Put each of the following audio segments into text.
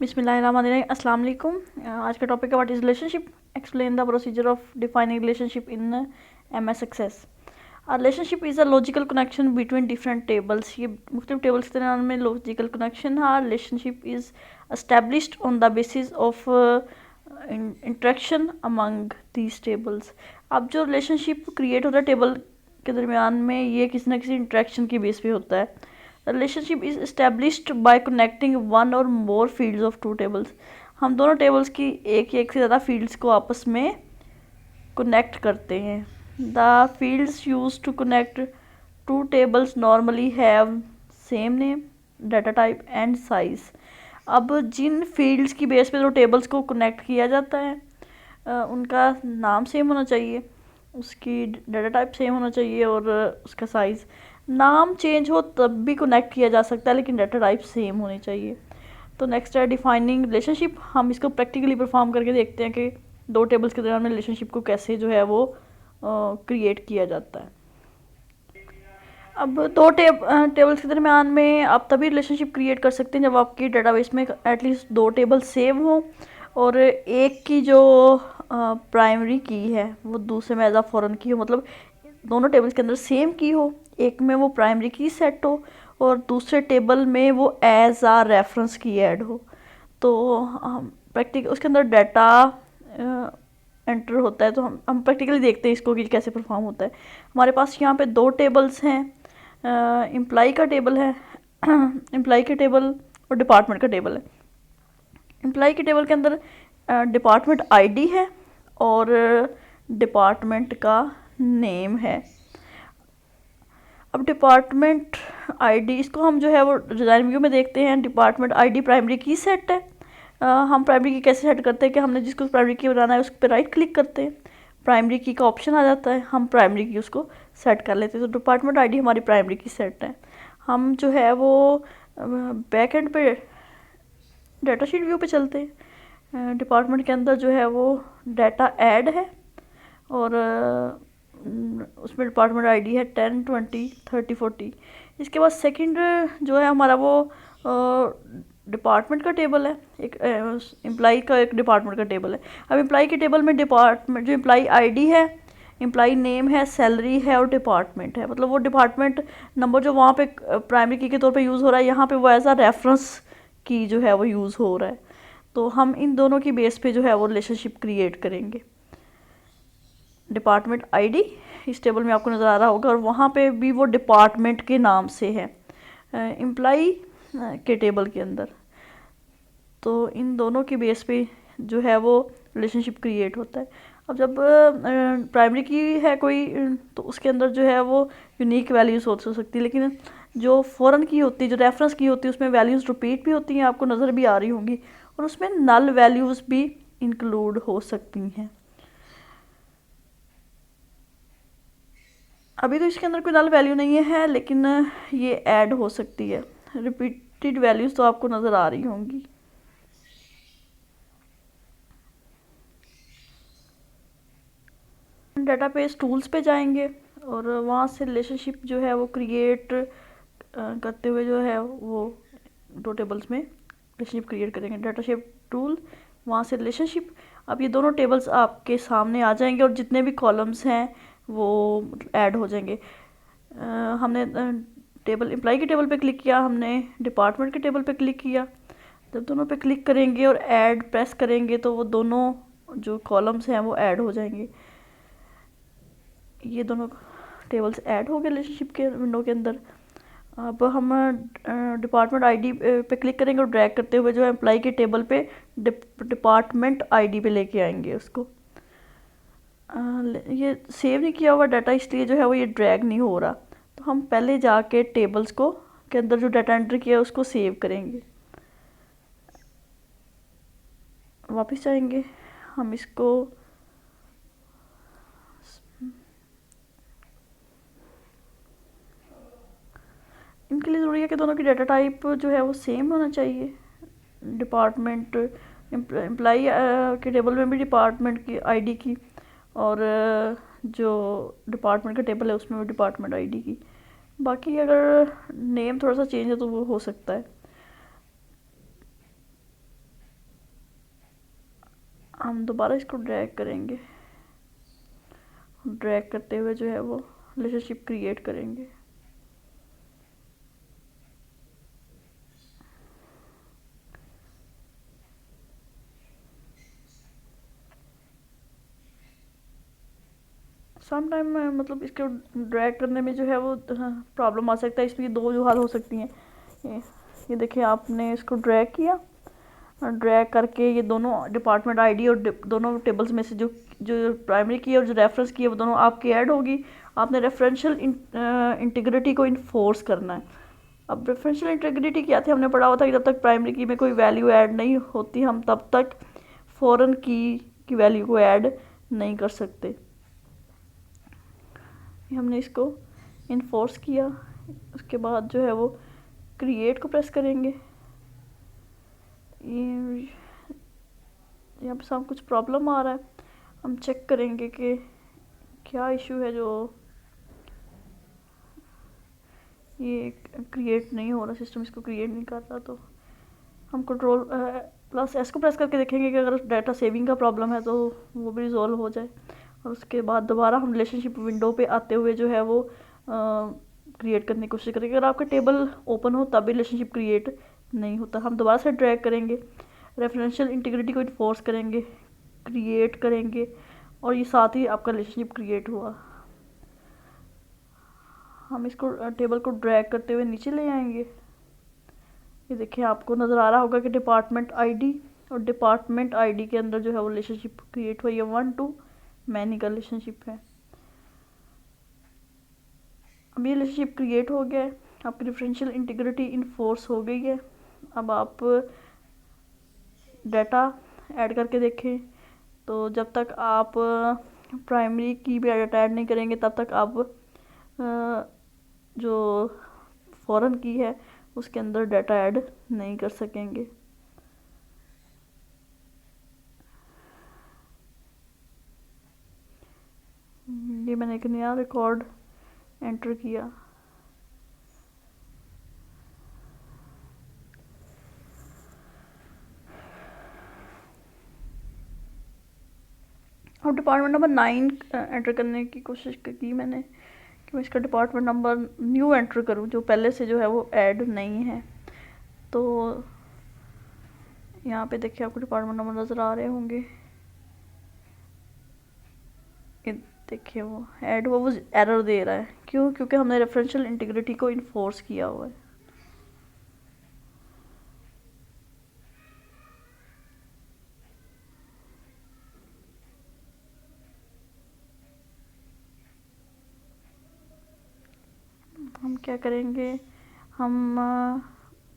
बिस्मिल्लाहिर्रहमानिर्रहीम। अस्सलाम वालेकुम। आज का टॉपिक है what is relationship, explain the procedure of defining relationship in MS access. Relationship is a logical connection between different tables. ये मुख्तलिफ टेबल्स के दरमियान में लॉजिकल कनेक्शन है। Relationship is established on the basis of interaction among these tables. अब जो relationship create होता है टेबल के दरमियान में, ये किसी न किसी इंटरेक्शन की बेस पे होता है। Relationship is established by connecting one और मोर फील्ड्स ऑफ टू टेबल्स। हम दोनों टेबल्स की एक या एक से ज़्यादा फील्ड्स को आपस में कनेक्ट करते हैं। The fields use to connect two tables normally have same name, data type and size. अब जिन फील्ड्स की बेस पे जो टेबल्स को कनेक्ट किया जाता है उनका नाम सेम होना चाहिए, उसकी डाटा टाइप सेम होना चाहिए और उसका साइज़। नाम चेंज हो तब भी कनेक्ट किया जा सकता है, लेकिन डाटा टाइप सेम होनी चाहिए। तो नेक्स्ट है डिफाइनिंग रिलेशनशिप। हम इसको प्रैक्टिकली परफॉर्म करके देखते हैं कि दो टेबल्स के दरमियान में रिलेशनशिप को कैसे जो है वो क्रिएट किया जाता है। अब दो टेबल्स के दरमियान में आप तभी रिलेशनशिप क्रिएट कर सकते हैं जब आपकी डेटाबेस में एटलीस्ट दो टेबल सेव हों और एक की जो प्राइमरी की है वो दूसरे में एज आ फॉरेन की हो, मतलब दोनों टेबल्स के अंदर सेम की हो, एक में वो प्राइमरी की सेट हो और दूसरे टेबल में वो एज आ रेफरेंस की ऐड हो। तो प्रैक्टिकल उसके अंदर डाटा एंटर होता है। तो हम प्रैक्टिकली देखते हैं इसको कि कैसे परफॉर्म होता है। हमारे पास यहाँ पे दो टेबल्स हैं, एम्प्लॉई का टेबल है एम्प्लॉई का टेबल और डिपार्टमेंट का टेबल है। एम्प्लॉई के टेबल के अंदर डिपार्टमेंट आईडी है और डिपार्टमेंट का नेम है। अब डिपार्टमेंट आईडी इसको हम जो है वो डिज़ाइन व्यू में देखते हैं। डिपार्टमेंट आईडी प्राइमरी की सेट है। हम प्राइमरी की कैसे सेट करते हैं कि हमने जिसको प्राइमरी की बनाना है उस पर राइट क्लिक करते हैं, प्राइमरी की का ऑप्शन आ जाता है, हम प्राइमरी की उसको सेट कर लेते हैं। तो डिपार्टमेंट आईडी हमारी प्राइमरी की सेट है। हम जो है वो बैक एंड पे डाटा शीट व्यू पे चलते हैं। डिपार्टमेंट के अंदर जो है वो डाटा ऐड है और उसमें डिपार्टमेंट आईडी है 10, 20, 30, 40। इसके बाद सेकंड जो है हमारा वो डिपार्टमेंट का टेबल है, एक एम्प्लॉई का एक डिपार्टमेंट का टेबल है। अब एम्प्लॉई के टेबल में डिपार्टमेंट जो एम्प्लॉई आईडी है, एम्प्लॉई नेम है, सैलरी है और डिपार्टमेंट है। मतलब वो डिपार्टमेंट नंबर जो वहाँ पे प्राइमरी की के तौर पे यूज़ हो रहा है, यहाँ पे वो एज आ रेफरेंस की जो है वो यूज़ हो रहा है। तो हम इन दोनों की बेस पे जो है वो रिलेशनशिप क्रिएट करेंगे। डिपार्टमेंट आईडी इस टेबल में आपको नज़र आ रहा होगा और वहाँ पे भी वो डिपार्टमेंट के नाम से है एम्प्लॉई के टेबल के अंदर। तो इन दोनों की बेस पे जो है वो रिलेशनशिप क्रिएट होता है। अब जब प्राइमरी की है कोई तो उसके अंदर जो है वो यूनिक वैल्यूज़ हो सकती है, लेकिन जो फॉरेन की होती है, जो रेफरेंस की होती है, उसमें वैल्यूज़ रिपीट भी होती हैं, आपको नज़र भी आ रही होंगी, और उसमें नल वैल्यूज़ भी इंक्लूड हो सकती हैं। अभी तो इसके अंदर कोई नल वैल्यू नहीं है, लेकिन ये ऐड हो सकती है। रिपीटेड वैल्यूज़ तो आपको नज़र आ रही होंगी। डेटाबेस टूल्स पे जाएंगे और वहाँ से रिलेशनशिप जो है वो क्रिएट करते हुए जो है वो दो टेबल्स में रिलेशनशिप क्रिएट करेंगे। डाटा शेप टूल, वहाँ से रिलेशनशिप। अब ये दोनों टेबल्स आपके सामने आ जाएंगे और जितने भी कॉलम्स हैं वो ऐड हो जाएंगे। हमने टेबल एम्प्लॉई के टेबल पे क्लिक किया, हमने डिपार्टमेंट के टेबल पे क्लिक किया। जब दोनों पे क्लिक करेंगे और ऐड प्रेस करेंगे तो वो दोनों जो कॉलम्स हैं वो ऐड हो जाएंगे। ये दोनों टेबल्स ऐड हो गए रिलेशनशिप के विंडो के अंदर। अब हम डिपार्टमेंट आईडी पे क्लिक करेंगे और ड्रैग करते हुए जो है एम्प्लॉई के टेबल पे डिपार्टमेंट आईडी पे लेके आएंगे उसको। ये सेव नहीं किया हुआ डाटा, इसलिए जो है वो ये ड्रैग नहीं हो रहा। तो हम पहले जाके टेबल्स को के अंदर जो डाटा एंटर किया है उसको सेव करेंगे। वापस जाएंगे, हम इसको इनके लिए ज़रूरी है कि दोनों की डाटा टाइप जो है वो सेम होना चाहिए। डिपार्टमेंट एम्प्लॉई के टेबल में भी डिपार्टमेंट की आईडी की और जो डिपार्टमेंट का टेबल है उसमें भी डिपार्टमेंट आईडी की। बाकी अगर नेम थोड़ा सा चेंज है तो वो हो सकता है। हम दोबारा इसको ड्रैग करेंगे, ड्रैग करते हुए जो है वो रिलेशनशिप क्रिएट करेंगे। सम टाइम मतलब इसको ड्रैग करने में जो है वो प्रॉब्लम आ सकता है। इसमें दो वजूहत हो सकती हैं। ये देखिए, आपने इसको ड्रैग किया, ड्रैग करके ये दोनों डिपार्टमेंट आईडी और दोनों टेबल्स में से जो जो प्राइमरी की है और जो रेफरेंस की है वो दोनों आपकी ऐड होगी। आपने रेफरेंशियल इंटीग्रिटी को इन्फोर्स करना है। अब रेफरेंशियल इंटीग्रिटी क्या थी, हमने पढ़ा हुआ था कि जब तक प्राइमरी की में कोई वैल्यू ऐड नहीं होती हम तब तक फॉरेन की वैल्यू को ऐड नहीं कर सकते। हमने इसको इन्फोर्स किया, उसके बाद जो है वो क्रिएट को प्रेस करेंगे। ये यहाँ पे सब कुछ प्रॉब्लम आ रहा है, हम चेक करेंगे कि क्या इशू है जो ये क्रिएट नहीं हो रहा, सिस्टम इसको क्रिएट नहीं कर रहा। तो हम कंट्रोल प्लस एस को प्रेस करके देखेंगे कि अगर डाटा सेविंग का प्रॉब्लम है तो वो भी रिजॉल्व हो जाए। और उसके बाद दोबारा हम रिलेशनशिप विंडो पे आते हुए जो है वो क्रिएट करने की कोशिश करेंगे। अगर आपका टेबल ओपन हो तब भी रिलेशनशिप क्रिएट नहीं होता। हम दोबारा से ड्रैग करेंगे, रेफरेंशियल इंटीग्रिटी को इन्फोर्स करेंगे, क्रिएट करेंगे और ये साथ ही आपका रिलेशनशिप क्रिएट हुआ। हम इसको टेबल को ड्रैग करते हुए नीचे ले आएंगे। ये देखिए, आपको नज़र आ रहा होगा कि डिपार्टमेंट आईडी और डिपार्टमेंट आईडी के अंदर जो है वो रिलेशनशिप क्रिएट हुई है, 1 to मैनी का रिलेशनशिप है। अब ये रिलेशनशिप क्रिएट हो गया है, आपकी डिफरेंशियल इंटीग्रिटी इन्फोर्स हो गई है। अब आप डाटा ऐड करके देखें, तो जब तक आप प्राइमरी की भी डाटा ऐड नहीं करेंगे तब तक आप जो फॉरेन की है उसके अंदर डाटा ऐड नहीं कर सकेंगे। ये मैंने एक नया रिकॉर्ड एंटर किया। अब डिपार्टमेंट नंबर 9 एंटर करने की कोशिश की मैंने कि मैं इसका डिपार्टमेंट नंबर न्यू एंटर करूं जो पहले से जो है वो ऐड नहीं है। तो यहाँ पे देखिए, आपको डिपार्टमेंट नंबर नज़र आ रहे होंगे। ये देखिए, वो ऐड हुआ, वो एरर दे रहा है। क्यों? क्योंकि हमने रेफरेंशियल इंटीग्रिटी को इन्फोर्स किया हुआ है। हम क्या करेंगे, हम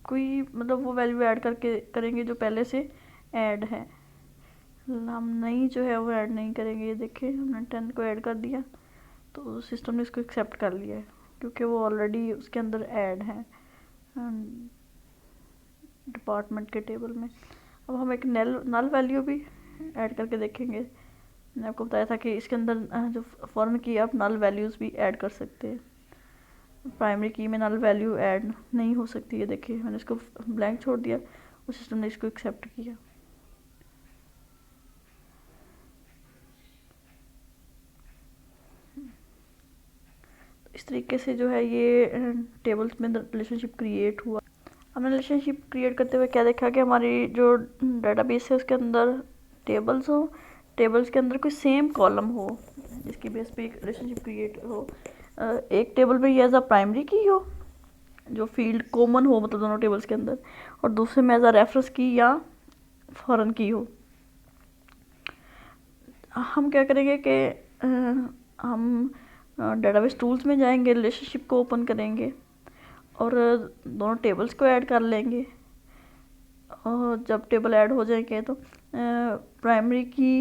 कोई मतलब वो वैल्यू ऐड करके करेंगे जो पहले से ऐड है। हम नई जो है वो ऐड नहीं करेंगे। ये देखिए, हमने 10 को ऐड कर दिया तो सिस्टम ने इसको एक्सेप्ट कर लिया है क्योंकि वो ऑलरेडी उसके अंदर ऐड है डिपार्टमेंट के टेबल में। अब हम एक नल वैल्यू भी ऐड करके देखेंगे। मैंने आपको बताया था कि इसके अंदर जो फॉरेन की आप नल वैल्यूज़ भी ऐड कर सकते हैं। प्राइमरी की में नल वैल्यू ऐड नहीं हो सकती है। देखिए, मैंने इसको ब्लैंक छोड़ दिया और सिस्टम ने इसको एक्सेप्ट किया। इस तरीके से जो है ये टेबल्स में रिलेशनशिप क्रिएट हुआ। हमने रिलेशनशिप क्रिएट करते हुए क्या देखा कि हमारी जो डेटाबेस है उसके अंदर टेबल्स हो, टेबल्स के अंदर कोई सेम कॉलम हो जिसकी बेस पे एक रिलेशनशिप क्रिएट हो। एक टेबल में ये एज अ प्राइमरी की हो जो फील्ड कॉमन हो, मतलब दोनों टेबल्स के अंदर, और दूसरे में एज अ रेफरेंस की या फॉरेन की हो। हम क्या करेंगे कि हम डेटाबेस टूल्स में जाएंगे, रिलेशनशिप को ओपन करेंगे और दोनों टेबल्स को ऐड कर लेंगे। और जब टेबल ऐड हो जाएंगे तो प्राइमरी की